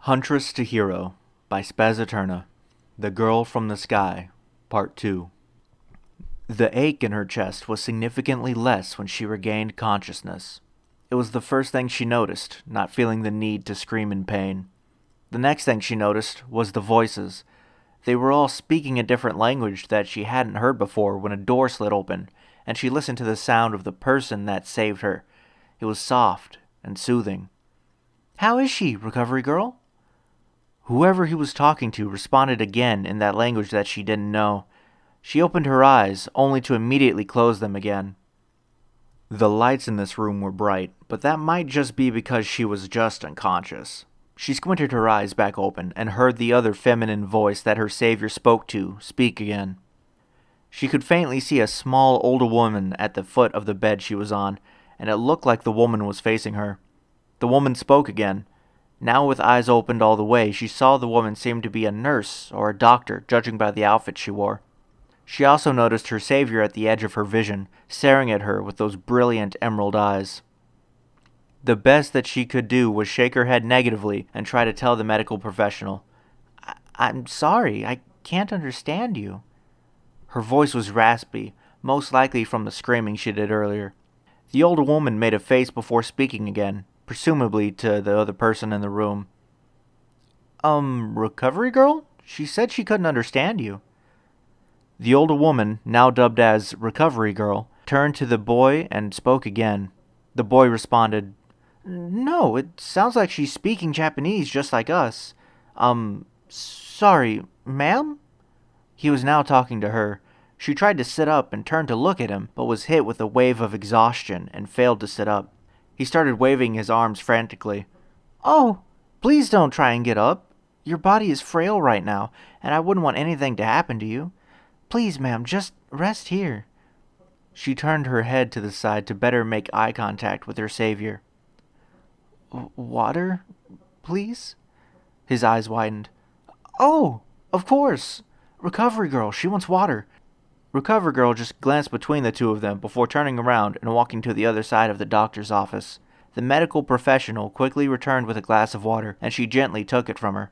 Huntress to Hero by Spaz Eterna. The Girl from the Sky, Part 2. The ache in her chest was significantly less when she regained consciousness. It was the first thing she noticed, not feeling the need to scream in pain. The next thing she noticed was the voices. They were all speaking a different language that she hadn't heard before when a door slid open, and she listened to the sound of the person that saved her. It was soft and soothing. "How is she, recovery girl?" Whoever he was talking to responded again in that language that she didn't know. She opened her eyes, only to immediately close them again. The lights in this room were bright, but that might just be because she was just unconscious. She squinted her eyes back open and heard the other feminine voice that her savior spoke to speak again. She could faintly see a small older woman at the foot of the bed she was on, and it looked like the woman was facing her. The woman spoke again. Now with eyes opened all the way, she saw the woman seemed to be a nurse or a doctor, judging by the outfit she wore. She also noticed her savior at the edge of her vision, staring at her with those brilliant emerald eyes. The best that she could do was shake her head negatively and try to tell the medical professional, I'm sorry, I can't understand you." Her voice was raspy, most likely from the screaming she did earlier. The older woman made a face before speaking again, presumably to the other person in the room. Recovery girl? She said she couldn't understand you." The older woman, now dubbed as Recovery Girl, turned to the boy and spoke again. The boy responded, "No, it sounds like she's speaking Japanese just like us. Sorry, ma'am?" He was now talking to her. She tried to sit up and turned to look at him, but was hit with a wave of exhaustion and failed to sit up. He started waving his arms frantically. "Oh, please don't try and get up. Your body is frail right now, and I wouldn't want anything to happen to you. Please, ma'am, just rest here." She turned her head to the side to better make eye contact with her savior. "Water, please?" His eyes widened. "Oh, of course. Recovery girl, she wants water." Recovery girl just glanced between the two of them before turning around and walking to the other side of the doctor's office. The medical professional quickly returned with a glass of water, and she gently took it from her.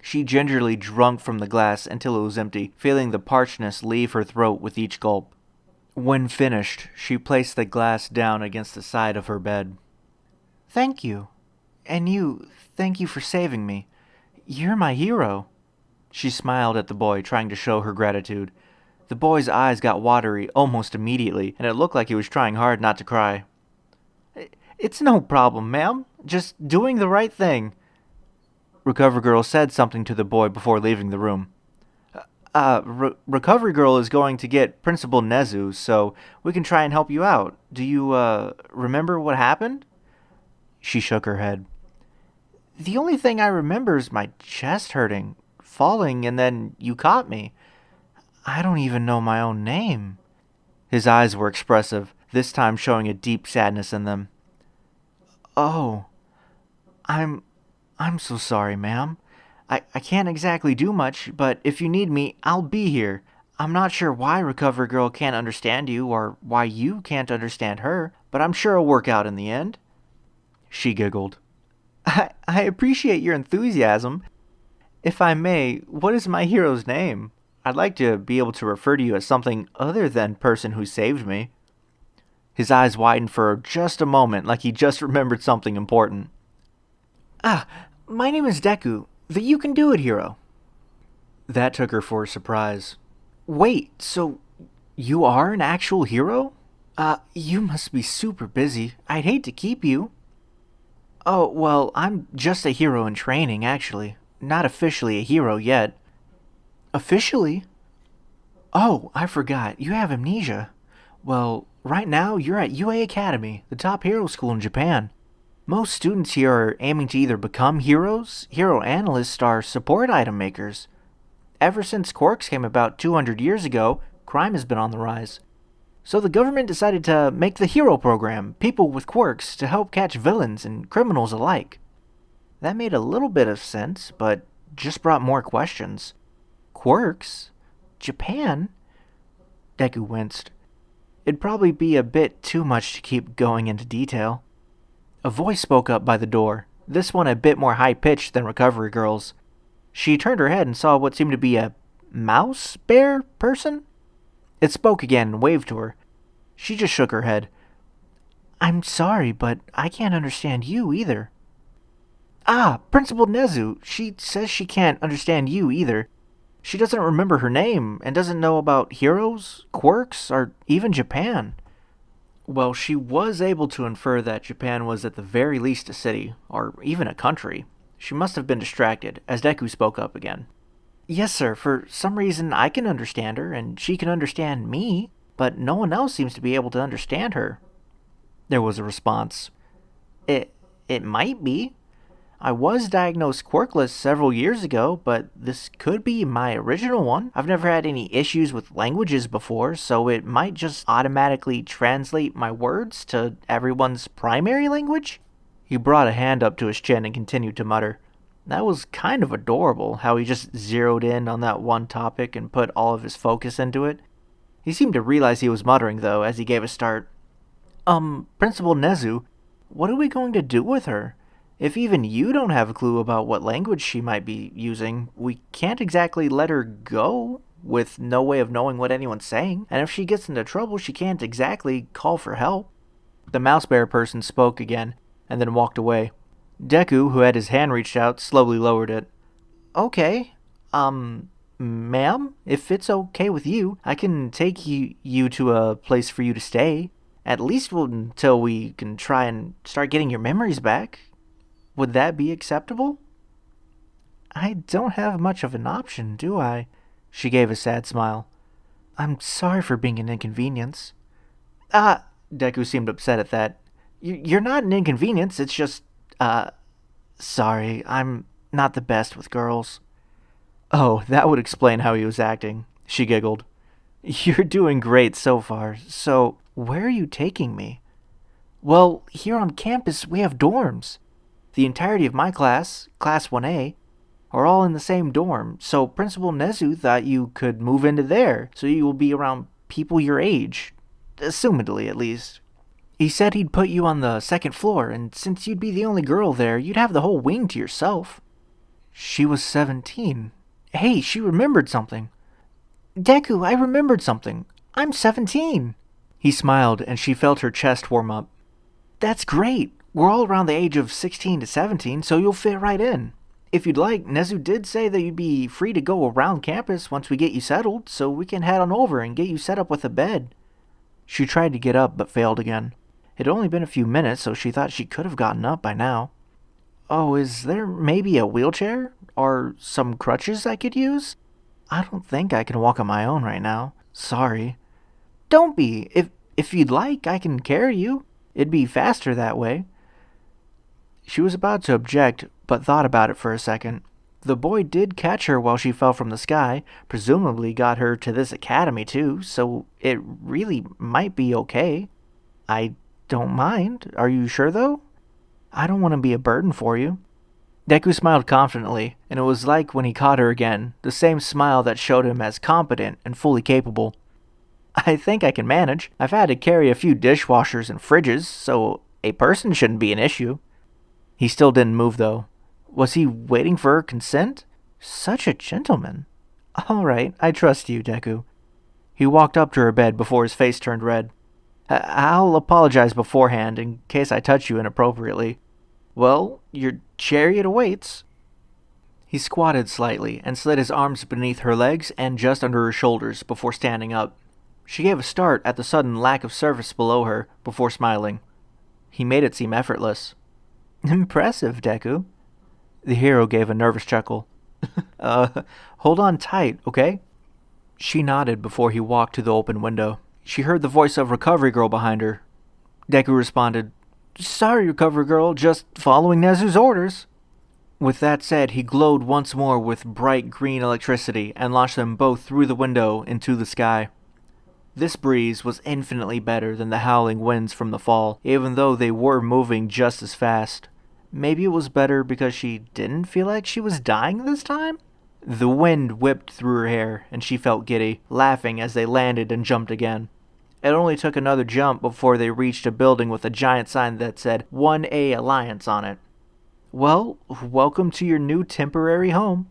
She gingerly drank from the glass until it was empty, feeling the parchness leave her throat with each gulp. When finished, she placed the glass down against the side of her bed. "Thank you. And you, thank you for saving me. You're my hero." She smiled at the boy, trying to show her gratitude. The boy's eyes got watery almost immediately, and it looked like he was trying hard not to cry. "It's no problem, ma'am. Just doing the right thing." Recovery Girl said something to the boy before leaving the room. Recovery Girl is going to get Principal Nezu, so we can try and help you out. Do you, remember what happened?" She shook her head. "The only thing I remember is my chest hurting, falling, and then you caught me. I don't even know my own name." His eyes were expressive, this time showing a deep sadness in them. "Oh, I'm so sorry, ma'am. I can't exactly do much, but if you need me, I'll be here. I'm not sure why Recovery Girl can't understand you or why you can't understand her, but I'm sure it'll work out in the end." She giggled. I appreciate your enthusiasm. If I may, what is my hero's name? I'd like to be able to refer to you as something other than person who saved me." His eyes widened for just a moment, like he just remembered something important. My name is Deku, the You Can Do It hero." That took her for a surprise. "Wait, so you are an actual hero? You must be super busy. I'd hate to keep you." "Oh, well, I'm just a hero in training, actually. Not officially a hero yet." "Officially? Oh, I forgot. You have amnesia. Well, right now you're at UA Academy, the top hero school in Japan. Most students here are aiming to either become heroes, hero analysts, or support item makers. Ever since quirks came about 200 years ago, crime has been on the rise. So the government decided to make the hero program, people with quirks, to help catch villains and criminals alike. That made a little bit of sense, but just brought more questions. Quirks? Japan?" Deku winced. It'd probably be a bit too much to keep going into detail. A voice spoke up by the door. this one a bit more high-pitched than Recovery Girl's. She turned her head and saw what seemed to be a mouse bear person. It spoke again and waved to her. She just shook her head. I'm sorry, but I can't understand you either. Ah, Principal Nezu. She says she can't understand you either. She doesn't remember her name and doesn't know about heroes, quirks, or even Japan. Well, she was able to infer that Japan was at the very least a city, or even a country. She must have been distracted, as Deku spoke up again. Yes, sir, for some reason I can understand her, and she can understand me, but no one else seems to be able to understand her. There was a response. It might be. I was diagnosed quirkless several years ago, but this could be my original one. I've never had any issues with languages before, so it might just automatically translate my words to everyone's primary language. He brought a hand up to his chin and continued to mutter. That was kind of adorable, how he just zeroed in on that one topic and put all of his focus into it. He seemed to realize he was muttering, though, as he gave a start. Principal Nezu, what are we going to do with her? If even you don't have a clue about what language she might be using, we can't exactly let her go with no way of knowing what anyone's saying, and if she gets into trouble, she can't exactly call for help. The mouse bear person spoke again, and then walked away. Deku, who had his hand reached out, slowly lowered it. Okay, ma'am, if it's okay with you, I can take you to a place for you to stay. At least until we can try and start getting your memories back. Would that be acceptable? I don't have much of an option, do I? She gave a sad smile. I'm sorry for being an inconvenience. Deku seemed upset at that. You're not an inconvenience, it's just, sorry, I'm not the best with girls. Oh, that would explain how he was acting. She giggled. You're doing great so far, so where are you taking me? Well, here on campus we have dorms. The entirety of my class, Class 1A, are all in the same dorm, so Principal Nezu thought you could move into there, so you will be around people your age, assumedly at least. He said he'd put you on the second floor, and since you'd be the only girl there, you'd have the whole wing to yourself. She was 17. Hey, she remembered something. Deku, I remembered something. I'm 17. He smiled, and she felt her chest warm up. That's great. We're all around the age of 16 to 17, so you'll fit right in. If you'd like, Nezu did say that you'd be free to go around campus once we get you settled, so we can head on over and get you set up with a bed. She tried to get up, but failed again. It had only been a few minutes, so she thought she could have gotten up by now. Oh, is there maybe a wheelchair? Or some crutches I could use? I don't think I can walk on my own right now. Sorry. Don't be. If you'd like, I can carry you. It'd be faster that way. She was about to object, but thought about it for a second. The boy did catch her while she fell from the sky, presumably got her to this academy too, so it really might be okay. I don't mind. Are you sure, though? I don't want to be a burden for you. Deku smiled confidently, and it was like when he caught her again, the same smile that showed him as competent and fully capable. I think I can manage. I've had to carry a few dishwashers and fridges, so a person shouldn't be an issue. He still didn't move, though. Was he waiting for her consent? Such a gentleman. All right, I trust you, Deku. He walked up to her bed before his face turned red. I'll apologize beforehand in case I touch you inappropriately. Well, your chariot awaits. He squatted slightly and slid his arms beneath her legs and just under her shoulders before standing up. She gave a start at the sudden lack of surface below her before smiling. He made it seem effortless. Impressive, Deku. The hero gave a nervous chuckle. Hold on tight, okay? She nodded before he walked to the open window. She heard the voice of Recovery Girl behind her. Deku responded, Sorry, Recovery Girl, just following Nezu's orders. With that said, he glowed once more with bright green electricity and launched them both through the window into the sky. This breeze was infinitely better than the howling winds from the fall, even though they were moving just as fast. Maybe it was better because she didn't feel like she was dying this time? The wind whipped through her hair, and she felt giddy, laughing as they landed and jumped again. It only took another jump before they reached a building with a giant sign that said 1A Alliance on it. Well, welcome to your new temporary home.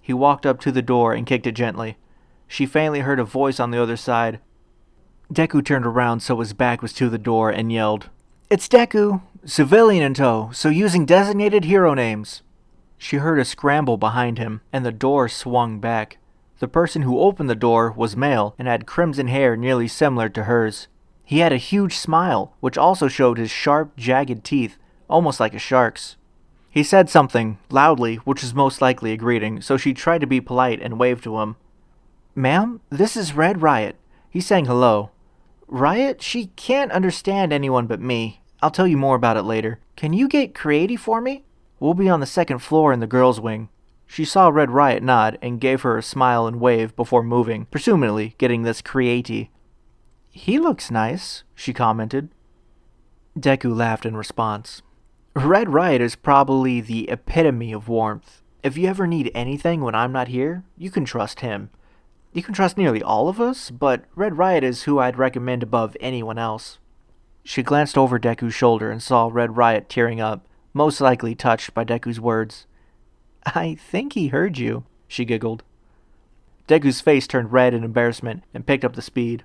He walked up to the door and kicked it gently. She faintly heard a voice on the other side. Deku turned around so his back was to the door and yelled, "It's Deku! Civilian in tow, so using designated hero names." She heard a scramble behind him, and the door swung back. The person who opened the door was male and had crimson hair nearly similar to hers. He had a huge smile, which also showed his sharp, jagged teeth, almost like a shark's. He said something, loudly, which was most likely a greeting, so she tried to be polite and waved to him. "Ma'am, this is Red Riot." He sang hello. "Riot? She can't understand anyone but me. I'll tell you more about it later. Can you get Creaty for me? We'll be on the second floor in the girls' wing." She saw Red Riot nod and gave her a smile and wave before moving, presumably getting this Creaty. "He looks nice," she commented. Deku laughed in response. "Red Riot is probably the epitome of warmth. If you ever need anything when I'm not here, you can trust him. You can trust nearly all of us, but Red Riot is who I'd recommend above anyone else." She glanced over Deku's shoulder and saw Red Riot tearing up, most likely touched by Deku's words. "I think he heard you," she giggled. Deku's face turned red in embarrassment and picked up the speed.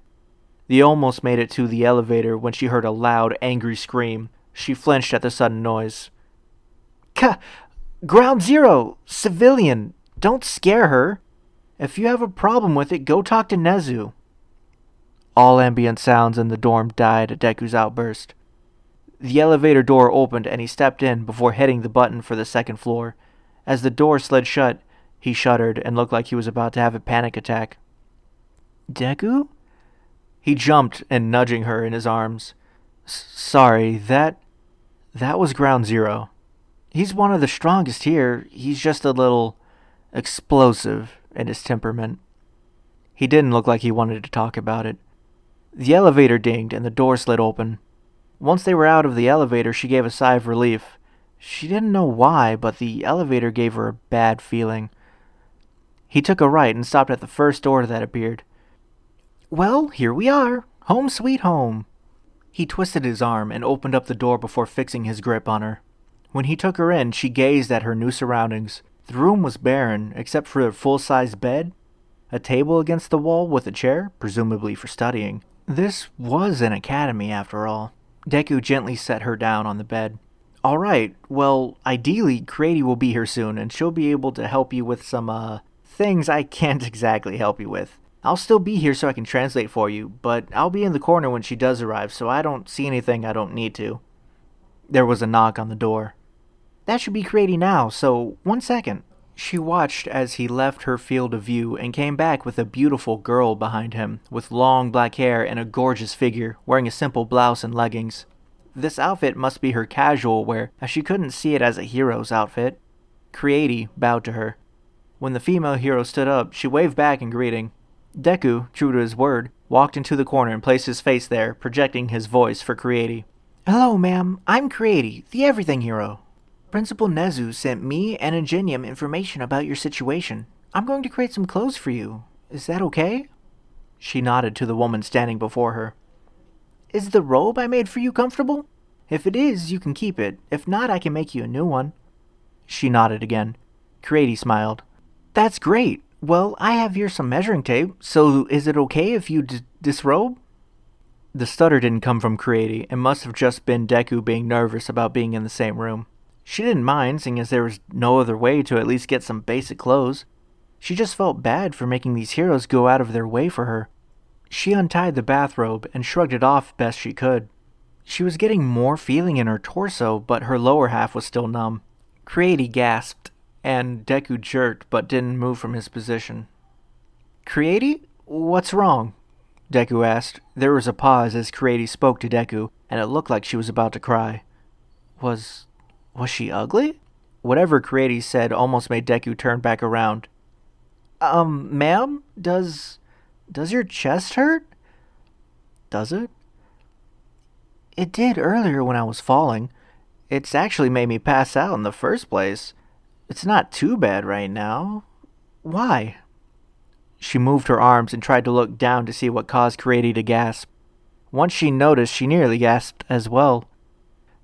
They almost made it to the elevator when she heard a loud, angry scream. She flinched at the sudden noise. Ground Zero! Civilian! Don't scare her! If you have a problem with it, go talk to Nezu." All ambient sounds in the dorm died at Deku's outburst. The elevator door opened and he stepped in before hitting the button for the second floor. As the door slid shut, he shuddered and looked like he was about to have a panic attack. "Deku?" He jumped and nudging her in his arms. "Sorry, that was Ground Zero. He's one of the strongest here. He's just a little explosive in his temperament." He didn't look like he wanted to talk about it. The elevator dinged and the door slid open. Once they were out of the elevator, she gave a sigh of relief. She didn't know why, but the elevator gave her a bad feeling. He took a right and stopped at the first door that appeared. "Well, here we are. Home sweet home." He twisted his arm and opened up the door before fixing his grip on her. When he took her in, she gazed at her new surroundings. The room was barren, except for a full-size bed, a table against the wall with a chair, presumably for studying. This was an academy, after all. Deku gently set her down on the bed. "All right, well, ideally, Creaty will be here soon, and she'll be able to help you with some, things I can't exactly help you with. I'll still be here so I can translate for you, but I'll be in the corner when she does arrive, so I don't see anything I don't need to." There was a knock on the door. "That should be Creaty now, so 1 second." She watched as he left her field of view and came back with a beautiful girl behind him, with long black hair and a gorgeous figure, wearing a simple blouse and leggings. This outfit must be her casual wear, as she couldn't see it as a hero's outfit. Creaty bowed to her. When the female hero stood up, she waved back in greeting. Deku, true to his word, walked into the corner and placed his face there, projecting his voice for Creaty. "Hello, ma'am. I'm Creaty, the everything hero. Principal Nezu sent me and Ingenium information about your situation. I'm going to create some clothes for you. Is that okay?" She nodded to the woman standing before her. "Is the robe I made for you comfortable? If it is, you can keep it. If not, I can make you a new one." She nodded again. Creaty smiled. "That's great. Well, I have here some measuring tape, so is it okay if you disrobe?" The stutter didn't come from Creaty. It must have just been Deku being nervous about being in the same room. She didn't mind, seeing as there was no other way to at least get some basic clothes. She just felt bad for making these heroes go out of their way for her. She untied the bathrobe and shrugged it off best she could. She was getting more feeling in her torso, but her lower half was still numb. Creaty gasped, and Deku jerked but didn't move from his position. "Creaty? What's wrong?" Deku asked. There was a pause as Creaty spoke to Deku, and it looked like she was about to cry. Was she ugly? Whatever Creaty said almost made Deku turn back around. Ma'am? Does your chest hurt?" "Does it?" "It did earlier when I was falling. It's actually made me pass out in the first place. It's not too bad right now. Why?" She moved her arms and tried to look down to see what caused Creaty to gasp. Once she noticed, she nearly gasped as well.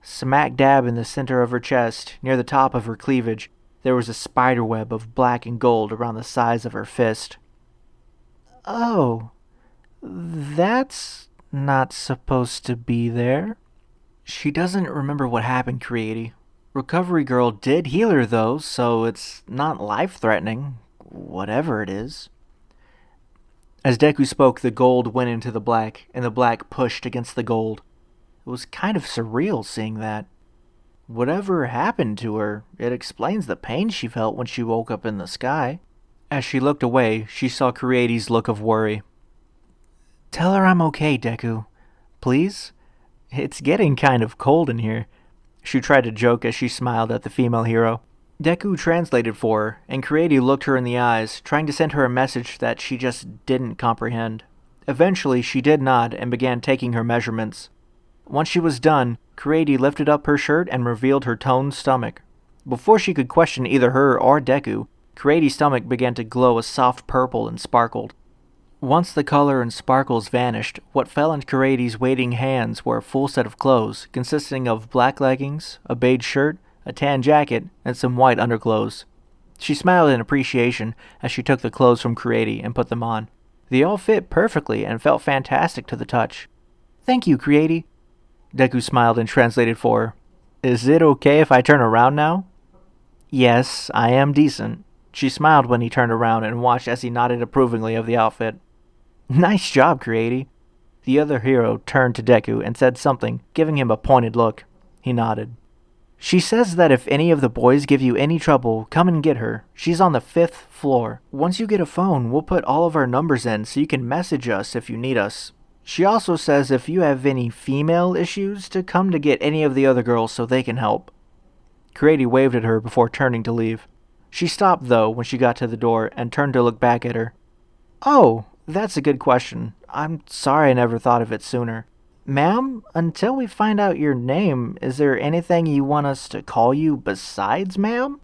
Smack dab in the center of her chest, near the top of her cleavage, there was a spiderweb of black and gold around the size of her fist. Oh, that's not supposed to be there. She doesn't remember what happened, Creaty. Recovery Girl did heal her, though, so it's not life-threatening, whatever it is. As Deku spoke, the gold went into the black, and the black pushed against the gold. It was kind of surreal seeing that. Whatever happened to her, it explains the pain she felt when she woke up in the sky. As she looked away, she saw Creaty's look of worry. Tell her I'm okay, Deku. Please? It's getting kind of cold in here. She tried to joke as she smiled at the female hero. Deku translated for her, and Creaty looked her in the eyes, trying to send her a message that she just didn't comprehend. Eventually, she did nod and began taking her measurements. Once she was done, Creaty lifted up her shirt and revealed her toned stomach. Before she could question either her or Deku, Creaty's stomach began to glow a soft purple and sparkled. Once the color and sparkles vanished, what fell into Creaty's waiting hands were a full set of clothes, consisting of black leggings, a beige shirt, a tan jacket, and some white underclothes. She smiled in appreciation as she took the clothes from Creaty and put them on. They all fit perfectly and felt fantastic to the touch. Thank you, Creaty. Deku smiled and translated for her. Is it okay if I turn around now? Yes, I am decent. She smiled when he turned around and watched as he nodded approvingly of the outfit. Nice job, Creaty. The other hero turned to Deku and said something, giving him a pointed look. He nodded. She says that if any of the boys give you any trouble, come and get her. She's on the 5th floor. Once you get a phone, we'll put all of our numbers in so you can message us if you need us. She also says if you have any female issues, to come to get any of the other girls so they can help. Creaty waved at her before turning to leave. She stopped, though, when she got to the door and turned to look back at her. Oh, that's a good question. I'm sorry I never thought of it sooner. Ma'am, until we find out your name, is there anything you want us to call you besides ma'am?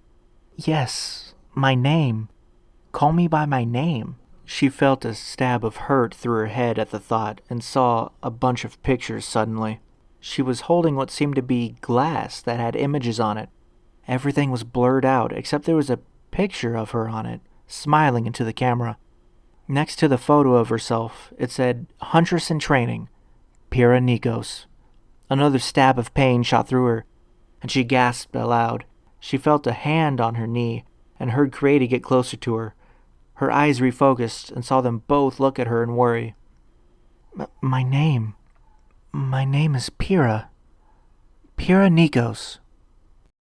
Yes, my name. Call me by my name. She felt a stab of hurt through her head at the thought and saw a bunch of pictures suddenly. She was holding what seemed to be glass that had images on it. Everything was blurred out except there was a picture of her on it, smiling into the camera. Next to the photo of herself, it said, Huntress in training, Pyrrha Nikos. Another stab of pain shot through her, and she gasped aloud. She felt a hand on her knee and heard Creaty get closer to her. Her eyes refocused and saw them both look at her in worry. My name is Pyrrha. Pyrrha Nikos.